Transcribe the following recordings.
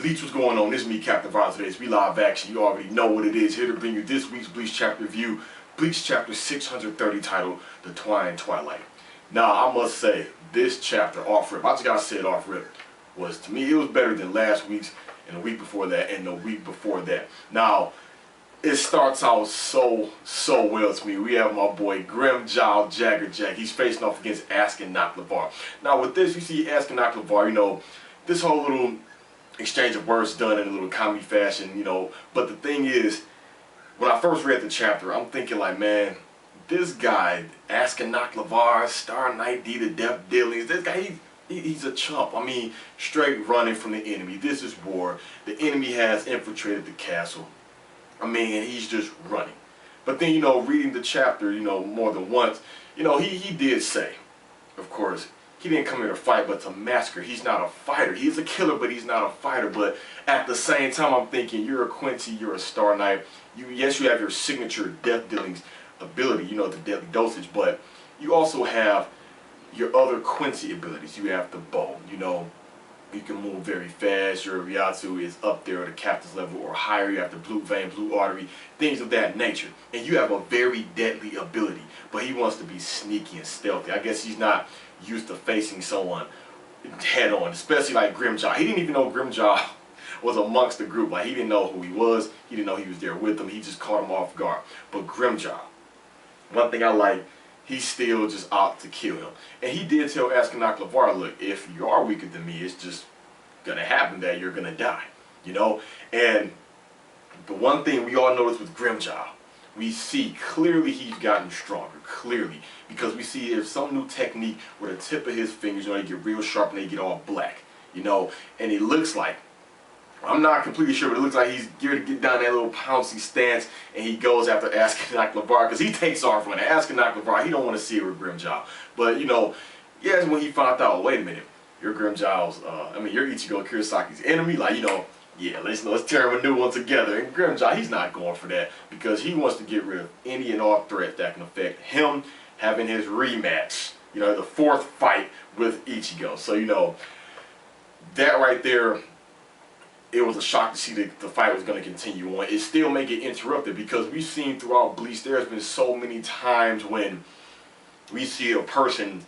Bleach, what's going on? This is me, Captain Vibes. Today we live action. You already know what it is. Here to bring you this week's Bleach chapter review. Bleach chapter 630, titled The Twilight. Now, I must say, this chapter off rip, I just gotta say it off rip, was, to me, it was better than last week's and the week before that and the week before that. Now, it starts out so well to me. We have my boy Grimmjow Jaggerjack. He's facing off against Askennacht LeVar. Now, with this, you see Askennacht LeVar, you know, this whole little exchange of words done in a little comedy fashion, you know. But the thing is, when I first read the chapter, I'm thinking like, man, this guy, Askennacht LeVar, Star Knight D, the Death Dealings, this guy, he's a chump. I mean, straight running from the enemy. This is war. The enemy has infiltrated the castle. I mean, and he's just running. But then, you know, reading the chapter, you know, more than once, you know, he did say, of course, he didn't come here to fight, but to massacre. He's not a fighter. He's a killer, but he's not a fighter. But at the same time, I'm thinking, you're a Quincy, you're a Star Knight. Yes, you have your signature Death Dealings ability, you know, the deadly dosage, but you also have your other Quincy abilities. You have the bow, you know, you can move very fast. Your Ryatsu is up there at the captain's level or higher. You have the blue vein, blue artery, things of that nature. And you have a very deadly ability, but he wants to be sneaky and stealthy. I guess he's not used to facing someone head on, especially like Grimmjow. He didn't even know Grimmjow was amongst the group. Like, he didn't know who he was. He didn't know he was there with them. He just caught him off guard. But Grimmjow, one thing I like, he's still just out to kill him. And he did tell Askennacht LeVar, look, if you are weaker than me, it's just gonna happen that you're gonna die, you know. And the one thing we all notice with Grimmjow, we see clearly he's gotten stronger, clearly, because we see if some new technique where the tip of his fingers, you know, they get real sharp and they get all black, you know. And it looks like, I'm not completely sure, but it looks like he's geared to get down that little pouncy stance, and he goes after Askennacht LeVar, because he takes off running. Askennacht LeVar, he don't want to see it with Grimmjow. But, you know, yes, when he found out, wait a minute, you're Grimmjow's, you're Ichigo Kurisaki's enemy, like, you know, yeah, let's tear him a new one together. And Grimmjow, he's not going for that, because he wants to get rid of any and all threats that can affect him having his rematch, you know, the fourth fight with Ichigo. So, you know, that right there, it was a shock to see that the fight was going to continue on. It still may get interrupted, because we've seen throughout Bleach, there's been so many times when we see a person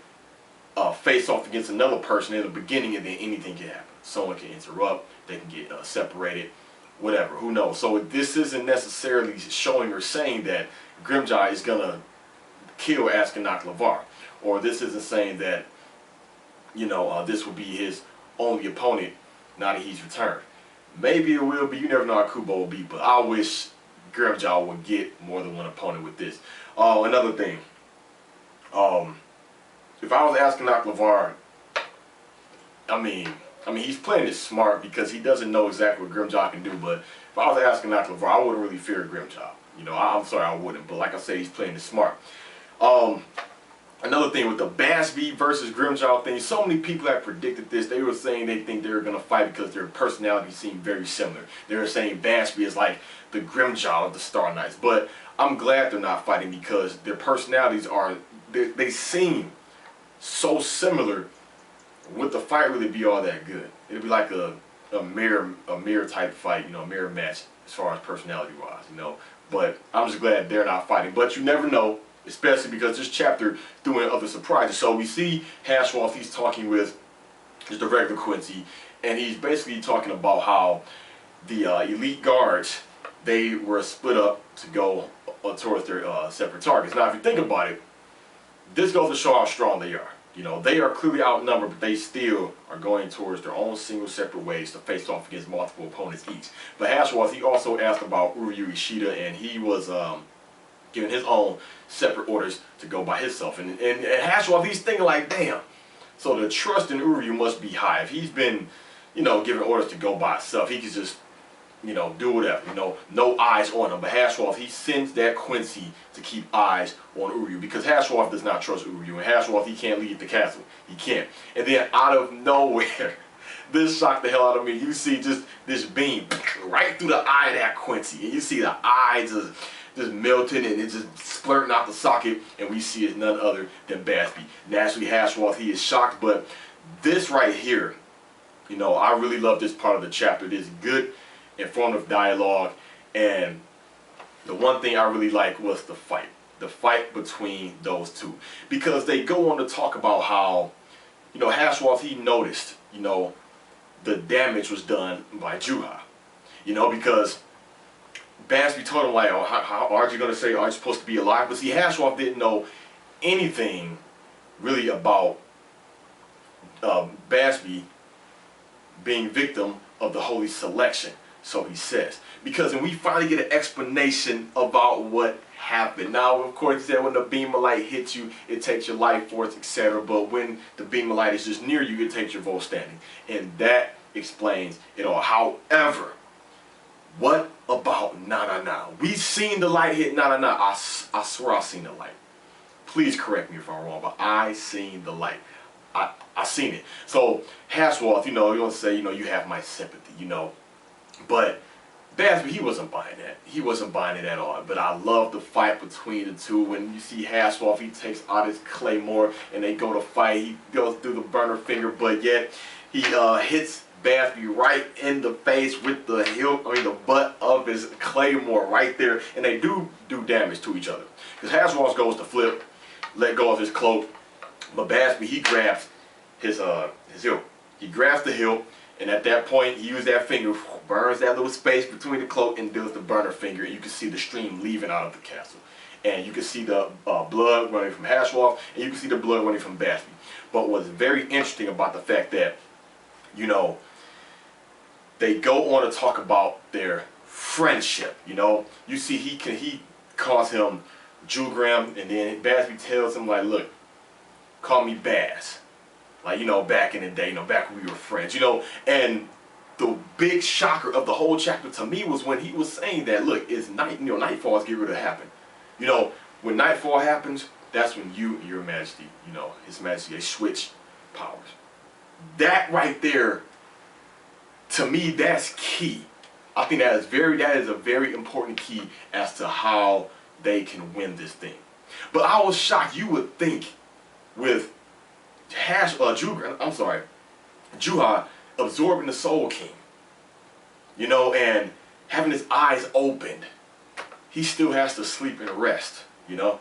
face off against another person in the beginning, and then anything can happen. Someone can interrupt, they can get separated, whatever, who knows. So this isn't necessarily showing or saying that Grimmjow is going to kill Askennacht LeVar, or this isn't saying that, you know, this will be his only opponent now that he's returned. Maybe it will be, you never know how Kubo will be, but I wish Grimmjow would get more than one opponent with this. Another thing, if I was Askennacht LeVar, I mean, he's playing it smart because he doesn't know exactly what Grimmjow can do, but if I was Askennacht LeVar, I wouldn't really fear Grimmjow. You know, I'm sorry, I wouldn't, but like I said, he's playing it smart. Another thing with the Basby versus Grimmjow thing, so many people have predicted this. They were saying they think they were going to fight because their personalities seem very similar. They were saying Basby is like the Grimmjow of the Star Knights. But I'm glad they're not fighting, because their personalities are, they seem so similar. Would the fight really be all that good? It'd be like a mirror type fight, you know, a mirror match as far as personality wise, you know. But I'm just glad they're not fighting. But you never know, especially because this chapter threw in other surprises. So we see Hashwolf, he's talking with just the regular Quincy, and he's basically talking about how the elite guards, they were split up to go towards their separate targets. Now, if you think about it, this goes to show how strong they are. You know, they are clearly outnumbered, but they still are going towards their own single separate ways to face off against multiple opponents each. But Hashwolf, he also asked about Uryu Ishida, and he was giving his own separate orders to go by himself. And Hashwolf, he's thinking like, damn, so the trust in Uryu must be high. If he's been, you know, giving orders to go by himself, he could just, you know, do whatever, you know, no eyes on him. But Hashwolf, he sends that Quincy to keep eyes on Uryu, because Hashwolf does not trust Uryu. And Hashwolf, he can't leave the castle. He can't. And then out of nowhere, this shocked the hell out of me. You see just this beam right through the eye of that Quincy. And you see the eye just melting, and it's just splurting out the socket, and we see it's none other than Basby. Naturally, Hashwolf, he is shocked, but this right here You know, I really love this part of the chapter. This good, informative dialogue. And the one thing I really liked was the fight. The fight between those two. Because they go on to talk about how, you know, Hashwoth, he noticed, you know, the damage was done by Juha. You know, because Basby told him, like, oh, how aren't you going to say, are you supposed to be alive? But see, Hashwoth didn't know anything really about Basby being victim of the holy selection, so he says. Because when we finally get an explanation about what happened. Now, of course, he said when the beam of light hits you, it takes your life force, etc. But when the beam of light is just near you, it takes your vote standing. And that explains it all. However, what about Na? We've seen the light hit Na. I swear I seen the light. Please correct me if I'm wrong, but I seen the light. I seen it. So Hashwoth, you know, you want to say, you know, you have my sympathy, you know. But Basby, he wasn't buying that. He wasn't buying it at all. But I love the fight between the two. When you see Hashwoth, he takes out his claymore and they go to fight. He goes through the burner finger, but yet he hits Basby right in the face with the the butt of his claymore right there, and they do damage to each other. Because Hashwoth goes to flip, let go of his cloak, but Basby, he grabs his hilt. He grabs the hilt, and at that point, he uses that finger, burns that little space between the cloak, and does the burner finger, and you can see the stream leaving out of the castle. And you can see the blood running from Hashwoth, and you can see the blood running from Basby. But what's very interesting about the fact that, you know, they go on to talk about their friendship. You know, you see he calls him Jugram, and then Basby tells him, like, look, call me Baz. Like, you know, back in the day, you know, back when we were friends, you know. And the big shocker of the whole chapter to me was when he was saying that, look, it's night, you know, nightfall is getting ready to happen. You know, when nightfall happens, that's when you and your majesty, you know, his majesty, they switch powers. That right there, to me, that's key. I think that is a very important key as to how they can win this thing. But I was shocked. You would think with Juha absorbing the Soul King, you know, and having his eyes opened, he still has to sleep and rest, you know.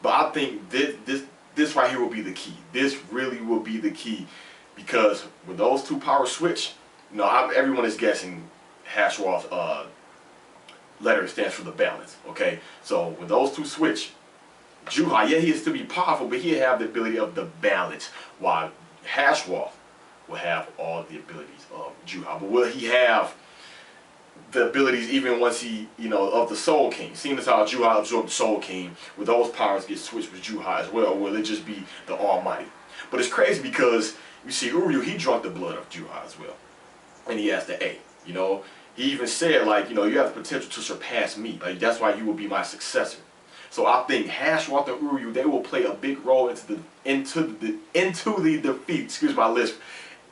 But I think this right here will be the key. This really will be the key, because when those two powers switch, you know, everyone is guessing Hashwoth letter stands for the balance. Okay, so when those two switch, Juha, yeah, he'll still be powerful, but he'll have the ability of the balance, while Hashwoth will have all the abilities of Juha. But will he have the abilities even once he, you know, of the Soul King? Seeing as how Juha absorbed the Soul King, will those powers get switched with Juha as well, or will it just be the Almighty? But it's crazy because you see Uryu, he drank the blood of Juha as well, and he has the A, you know. He even said, like, you know, you have the potential to surpass me. Like, that's why you will be my successor. So I think Hashwoth and Uryu, they will play a big role into the defeat. Excuse my lisp.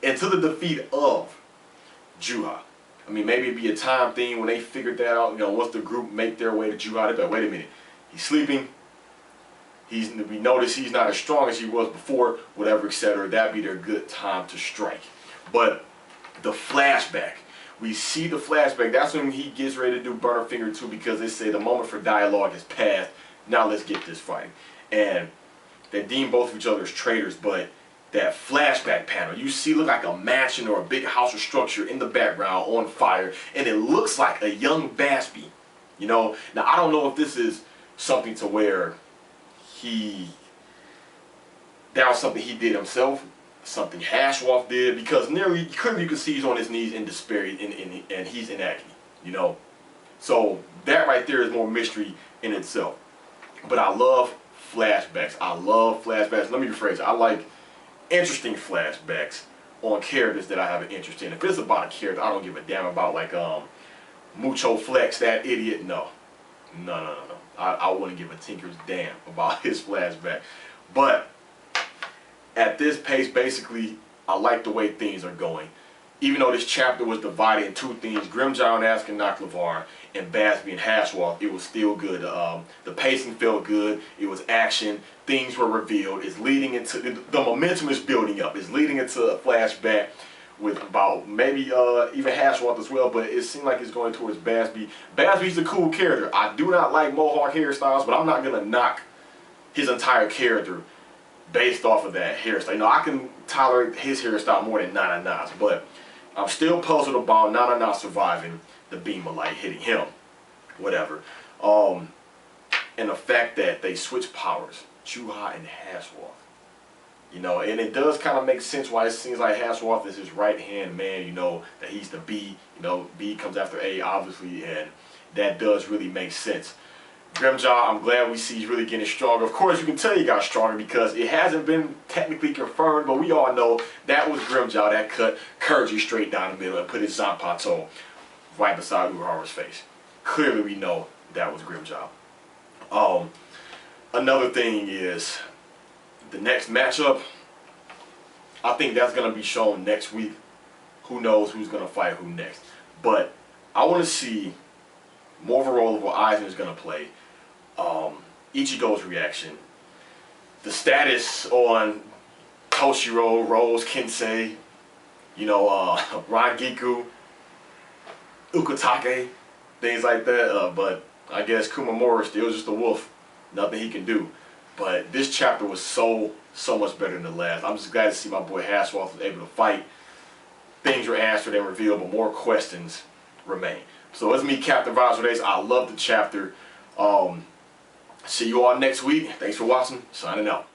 Into the defeat of Juha. I mean, maybe it'd be a time thing when they figured that out. You know, once the group make their way to Juha, they'd be like, wait a minute, he's sleeping. We notice he's not as strong as he was before, whatever, etc. That'd be their good time to strike. But the flashback. We see the flashback. That's when he gets ready to do Burner Finger 2, because they say the moment for dialogue has passed. Now let's get this fighting. And they deem both of each other as traitors, but that flashback panel, you see, look like a mansion or a big house or structure in the background on fire, and it looks like a young Basby. You know, now I don't know if this is something to where that was something he did himself, something Hashwoth did, because clearly you can see he's on his knees in despair, and he's in agony, you know. So that right there is more mystery in itself. But I love flashbacks. I love flashbacks. Let me rephrase it. I like interesting flashbacks on characters that I have an interest in. If it's about a character I don't give a damn about, like Mucho Flex, that idiot, no. I wouldn't give a tinker's damn about his flashback. But at this pace, basically, I like the way things are going. even though this chapter was divided in two things, Grimjaw and Ask and Knock LeVar, and Basby and Hashwoth, it was still good. The pacing felt good. It was action. Things were revealed. It's leading into, the momentum is building up. It's leading into a flashback with about maybe even Hashwoth as well, but it seemed like it's going towards Basby. Basby's a cool character. I do not like Mohawk hairstyles, but I'm not going to knock his entire character based off of that hairstyle. You know, I can tolerate his hairstyle more than Nana Na's, but I'm still puzzled about Nana Na surviving the beam of light hitting him. Whatever. And the fact that they switch powers, Chuha and Hashwoth. You know, and it does kind of make sense why it seems like Hashwoth is his right-hand man, you know, that he's the B. You know, B comes after A, obviously, and that does really make sense. Grimjaw, I'm glad we see he's really getting stronger. Of course, you can tell he got stronger because it hasn't been technically confirmed, but we all know that was Grimjaw that cut Kurji straight down the middle and put his Zanpato right beside Uehara's face. Clearly, we know that was Grimjaw. Another thing is the next matchup. I think that's going to be shown next week. Who knows who's going to fight who next. But I want to see more of a role of what Eisner is going to play. Ichigo's reaction. The on Toshiro, Rose, Kensei, you know, Rangiku, Ukitake, things like that. But I guess Kumamura is still just a wolf. Nothing he can do. But this chapter was so much better than the last. I'm just glad to see my boy Hashwoth was able to fight. Things were answered and revealed, but more questions remain. So it's me, Captain Vibes Days. I love the chapter. See you all next week. Thanks for watching. Signing out.